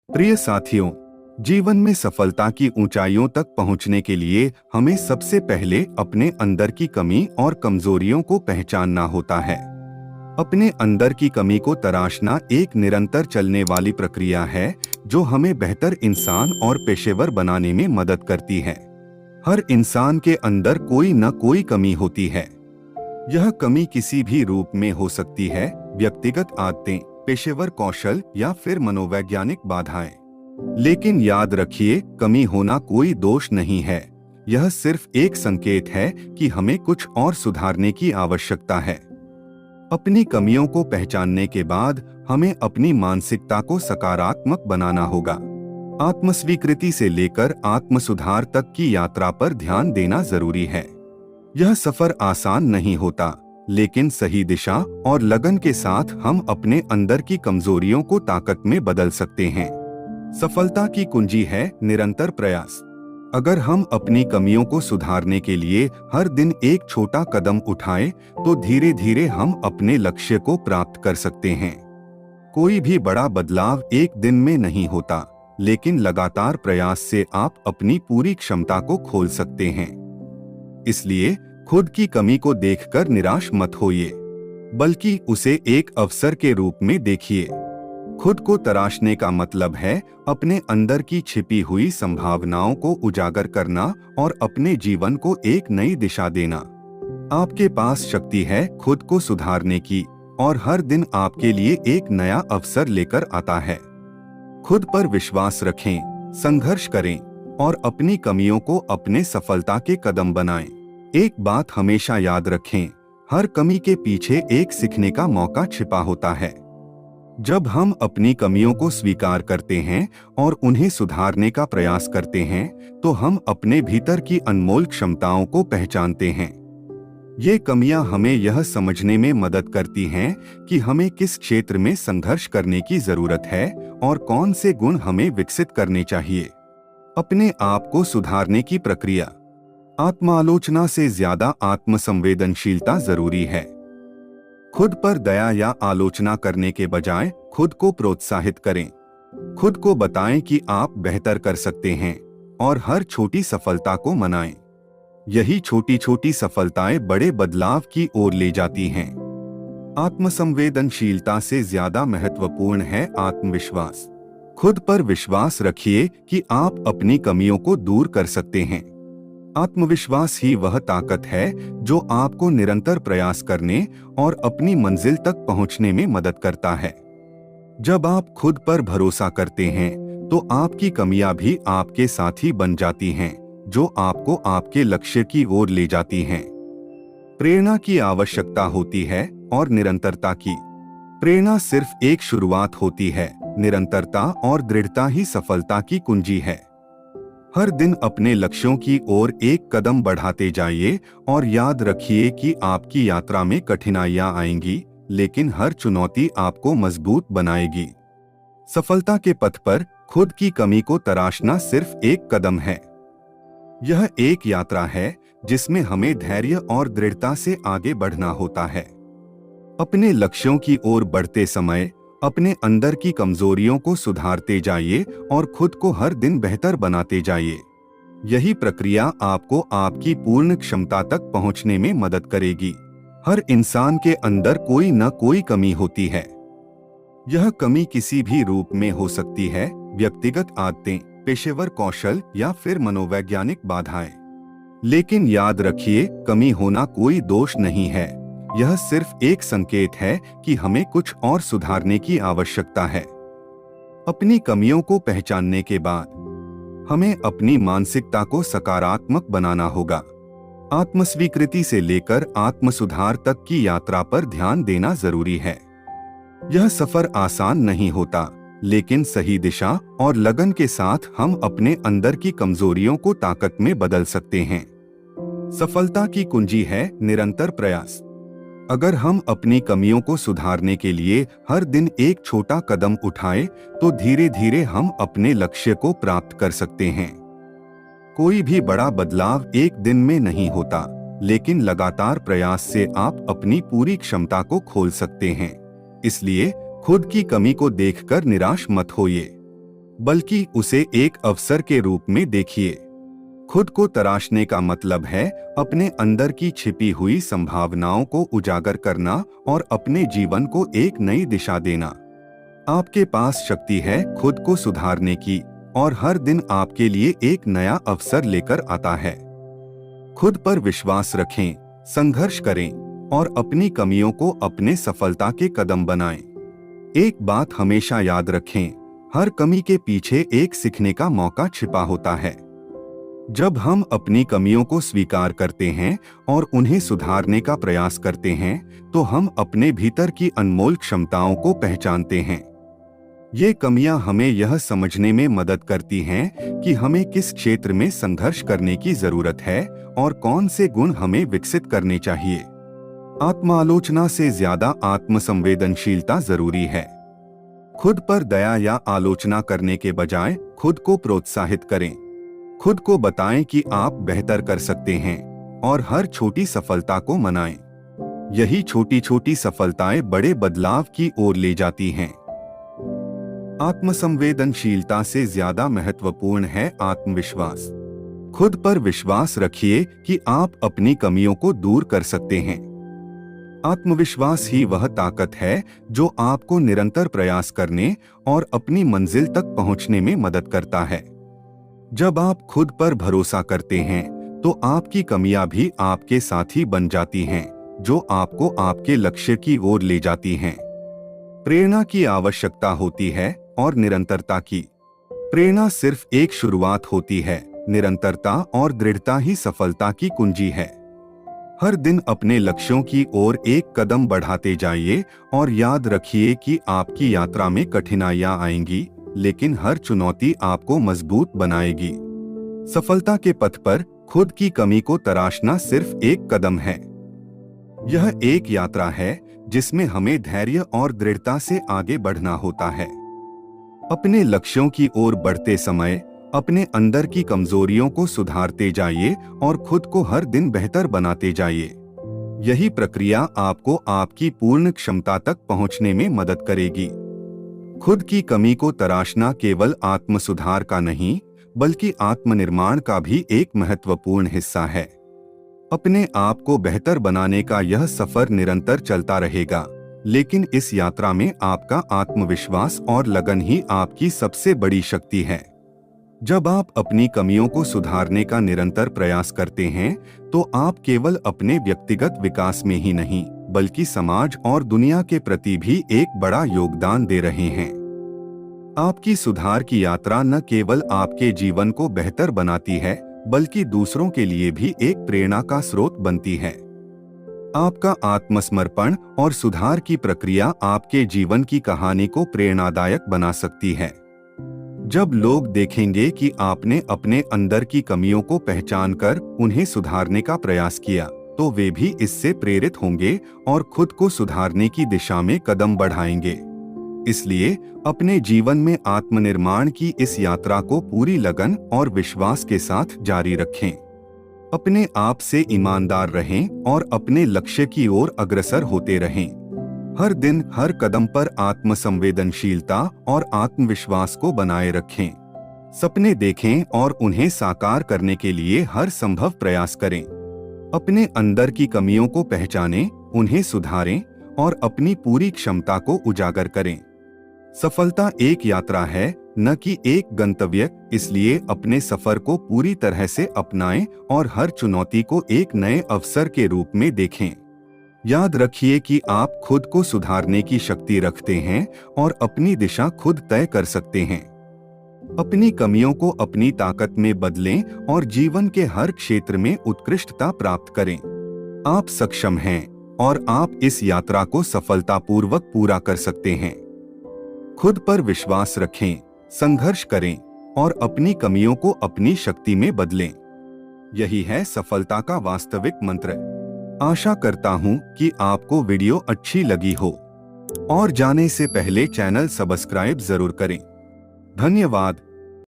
प्रिय साथियों, जीवन में सफलता की ऊंचाइयों तक पहुंचने के लिए हमें सबसे पहले अपने अंदर की कमी और कमजोरियों को पहचानना होता है। अपने अंदर की कमी को तराशना एक निरंतर चलने वाली प्रक्रिया है जो हमें बेहतर इंसान और पेशेवर बनाने में मदद करती है। हर इंसान के अंदर कोई न कोई कमी होती है। यह कमी किसी भी रूप में हो सकती है, व्यक्तिगत आदतें, पेशेवर कौशल या फिर मनोवैज्ञानिक बाधाएं। लेकिन याद रखिए, कमी होना कोई दोष नहीं है। यह सिर्फ एक संकेत है कि हमें कुछ और सुधारने की आवश्यकता है। अपनी कमियों को पहचानने के बाद हमें अपनी मानसिकता को सकारात्मक बनाना होगा। आत्मस्वीकृति से लेकर आत्मसुधार तक की यात्रा पर ध्यान देना जरूरी है। यह सफर आसान नहीं होता, लेकिन सही दिशा और लगन के साथ हम अपने अंदर की कमजोरियों को ताकत में बदल सकते हैं। सफलता की कुंजी है निरंतर प्रयास। अगर हम अपनी कमियों को सुधारने के लिए हर दिन एक छोटा कदम उठाएं, तो धीरे धीरे हम अपने लक्ष्य को प्राप्त कर सकते हैं। कोई भी बड़ा बदलाव एक दिन में नहीं होता, लेकिन लगातार प्रयास से आप अपनी पूरी क्षमता को खोल सकते हैं। इसलिए खुद की कमी को देखकर निराश मत होइए, बल्कि उसे एक अवसर के रूप में देखिए। खुद को तराशने का मतलब है अपने अंदर की छिपी हुई संभावनाओं को उजागर करना और अपने जीवन को एक नई दिशा देना। आपके पास शक्ति है खुद को सुधारने की, और हर दिन आपके लिए एक नया अवसर लेकर आता है। खुद पर विश्वास रखें, संघर्ष करें और अपनी कमियों को अपने सफलता के कदम बनाएं। एक बात हमेशा याद रखें, हर कमी के पीछे एक सीखने का मौका छिपा होता है। जब हम अपनी कमियों को स्वीकार करते हैं और उन्हें सुधारने का प्रयास करते हैं, तो हम अपने भीतर की अनमोल क्षमताओं को पहचानते हैं। ये कमियां हमें यह समझने में मदद करती हैं कि हमें किस क्षेत्र में संघर्ष करने की जरूरत है और कौन से गुण हमें विकसित करने चाहिए। अपने आप को सुधारने की प्रक्रिया। आत्मालोचना से ज्यादा आत्मसंवेदनशीलता जरूरी है। खुद पर दया या आलोचना करने के बजाय खुद को प्रोत्साहित करें। खुद को बताएं कि आप बेहतर कर सकते हैं और हर छोटी सफलता को मनाएं। यही छोटी छोटी सफलताएं बड़े बदलाव की ओर ले जाती हैं। आत्मसंवेदनशीलता से ज्यादा महत्वपूर्ण है आत्मविश्वास। खुद पर विश्वास रखिए कि आप अपनी कमियों को दूर कर सकते हैं। आत्मविश्वास ही वह ताकत है जो आपको निरंतर प्रयास करने और अपनी मंजिल तक पहुंचने में मदद करता है। जब आप खुद पर भरोसा करते हैं, तो आपकी कमियां भी आपके साथी बन जाती हैं, जो आपको आपके लक्ष्य की ओर ले जाती हैं। प्रेरणा की आवश्यकता होती है और निरंतरता की। प्रेरणा सिर्फ एक शुरुआत होती है, निरंतरता और दृढ़ता ही सफलता की कुंजी है। हर दिन अपने लक्ष्यों की ओर एक कदम बढ़ाते जाइए और याद रखिए कि आपकी यात्रा में कठिनाइयां आएंगी, लेकिन हर चुनौती आपको मजबूत बनाएगी। सफलता के पथ पर खुद की कमी को तराशना सिर्फ एक कदम है। यह एक यात्रा है जिसमें हमें धैर्य और दृढ़ता से आगे बढ़ना होता है। अपने लक्ष्यों की ओर बढ़ते समय अपने अंदर की कमजोरियों को सुधारते जाइए और खुद को हर दिन बेहतर बनाते जाइए। यही प्रक्रिया आपको आपकी पूर्ण क्षमता तक पहुंचने में मदद करेगी। हर इंसान के अंदर कोई न कोई कमी होती है। यह कमी किसी भी रूप में हो सकती है, व्यक्तिगत आदतें, पेशेवर कौशल या फिर मनोवैज्ञानिक बाधाएं। लेकिन याद रखिए, कमी होना कोई दोष नहीं है। यह सिर्फ एक संकेत है कि हमें कुछ और सुधारने की आवश्यकता है। अपनी कमियों को पहचानने के बाद हमें अपनी मानसिकता को सकारात्मक बनाना होगा। आत्मस्वीकृति से लेकर आत्मसुधार तक की यात्रा पर ध्यान देना जरूरी है। यह सफर आसान नहीं होता, लेकिन सही दिशा और लगन के साथ हम अपने अंदर की कमजोरियों को ताकत में बदल सकते हैं। सफलता की कुंजी है निरंतर प्रयास। अगर हम अपनी कमियों को सुधारने के लिए हर दिन एक छोटा कदम उठाएं, तो धीरे धीरे हम अपने लक्ष्य को प्राप्त कर सकते हैं। कोई भी बड़ा बदलाव एक दिन में नहीं होता, लेकिन लगातार प्रयास से आप अपनी पूरी क्षमता को खोल सकते हैं। इसलिए खुद की कमी को देखकर निराश मत होइए, बल्कि उसे एक अवसर के रूप में देखिए। खुद को तराशने का मतलब है अपने अंदर की छिपी हुई संभावनाओं को उजागर करना और अपने जीवन को एक नई दिशा देना। आपके पास शक्ति है खुद को सुधारने की, और हर दिन आपके लिए एक नया अवसर लेकर आता है। खुद पर विश्वास रखें, संघर्ष करें और अपनी कमियों को अपने सफलता के कदम बनाएं। एक बात हमेशा याद रखें, हर कमी के पीछे एक सीखने का मौका छिपा होता है। जब हम अपनी कमियों को स्वीकार करते हैं और उन्हें सुधारने का प्रयास करते हैं, तो हम अपने भीतर की अनमोल क्षमताओं को पहचानते हैं। ये कमियां हमें यह समझने में मदद करती हैं कि हमें किस क्षेत्र में संघर्ष करने की जरूरत है और कौन से गुण हमें विकसित करने चाहिए। आत्मालोचना से ज्यादा आत्मसंवेदनशीलता जरूरी है। खुद पर दया या आलोचना करने के बजाय खुद को प्रोत्साहित करें। खुद को बताएं कि आप बेहतर कर सकते हैं और हर छोटी सफलता को मनाएं। यही छोटी छोटी सफलताएं बड़े बदलाव की ओर ले जाती हैं। आत्मसंवेदनशीलता से ज्यादा महत्वपूर्ण है आत्मविश्वास। खुद पर विश्वास रखिए कि आप अपनी कमियों को दूर कर सकते हैं। आत्मविश्वास ही वह ताकत है जो आपको निरंतर प्रयास करने और अपनी मंजिल तक पहुंचने में मदद करता है। जब आप खुद पर भरोसा करते हैं, तो आपकी कमियां भी आपके साथी बन जाती हैं, जो आपको आपके लक्ष्य की ओर ले जाती हैं। प्रेरणा की आवश्यकता होती है और निरंतरता की। प्रेरणा सिर्फ एक शुरुआत होती है, निरंतरता और दृढ़ता ही सफलता की कुंजी है। हर दिन अपने लक्ष्यों की ओर एक कदम बढ़ाते जाइए और याद रखिए कि आपकी यात्रा में कठिनाइयां आएंगी, लेकिन हर चुनौती आपको मजबूत बनाएगी। सफलता के पथ पर खुद की कमी को तराशना सिर्फ एक कदम है। यह एक यात्रा है जिसमें हमें धैर्य और दृढ़ता से आगे बढ़ना होता है। अपने लक्ष्यों की ओर बढ़ते समय अपने अंदर की कमजोरियों को सुधारते जाइए और खुद को हर दिन बेहतर बनाते जाइए। यही प्रक्रिया आपको आपकी पूर्ण क्षमता तक पहुंचने में मदद करेगी। खुद की कमी को तराशना केवल आत्म सुधार का नहीं, बल्कि आत्मनिर्माण का भी एक महत्वपूर्ण हिस्सा है। अपने आप को बेहतर बनाने का यह सफर निरंतर चलता रहेगा, लेकिन इस यात्रा में आपका आत्मविश्वास और लगन ही आपकी सबसे बड़ी शक्ति है। जब आप अपनी कमियों को सुधारने का निरंतर प्रयास करते हैं, तो आप केवल अपने व्यक्तिगत विकास में ही नहीं, बल्कि समाज और दुनिया के प्रति भी एक बड़ा योगदान दे रहे हैं। आपकी सुधार की यात्रा न केवल आपके जीवन को बेहतर बनाती है, बल्कि दूसरों के लिए भी एक प्रेरणा का स्रोत बनती है। आपका आत्मसमर्पण और सुधार की प्रक्रिया आपके जीवन की कहानी को प्रेरणादायक बना सकती है। जब लोग देखेंगे कि आपने अपने अंदर की कमियों को पहचानकर उन्हें सुधारने का प्रयास किया, तो वे भी इससे प्रेरित होंगे और खुद को सुधारने की दिशा में कदम बढ़ाएंगे। इसलिए अपने जीवन में आत्मनिर्माण की इस यात्रा को पूरी लगन और विश्वास के साथ जारी रखें। अपने आप से ईमानदार रहें और अपने लक्ष्य की ओर अग्रसर होते रहें। हर दिन हर कदम पर आत्मसंवेदनशीलता और आत्मविश्वास को बनाए रखें। सपने देखें और उन्हें साकार करने के लिए हर संभव प्रयास करें। अपने अंदर की कमियों को पहचानें, उन्हें सुधारें और अपनी पूरी क्षमता को उजागर करें। सफलता एक यात्रा है, न कि एक गंतव्य, इसलिए अपने सफर को पूरी तरह से अपनाएं और हर चुनौती को एक नए अवसर के रूप में देखें। याद रखिए कि आप खुद को सुधारने की शक्ति रखते हैं और अपनी दिशा खुद तय कर सकते हैं। अपनी कमियों को अपनी ताकत में बदलें और जीवन के हर क्षेत्र में उत्कृष्टता प्राप्त करें। आप सक्षम हैं और आप इस यात्रा को सफलतापूर्वक पूरा कर सकते हैं। खुद पर विश्वास रखें, संघर्ष करें और अपनी कमियों को अपनी शक्ति में बदलें। यही है सफलता का वास्तविक मंत्र। आशा करता हूं कि आपको वीडियो अच्छी लगी हो और जाने से पहले चैनल सब्सक्राइब जरूर करें। धन्यवाद।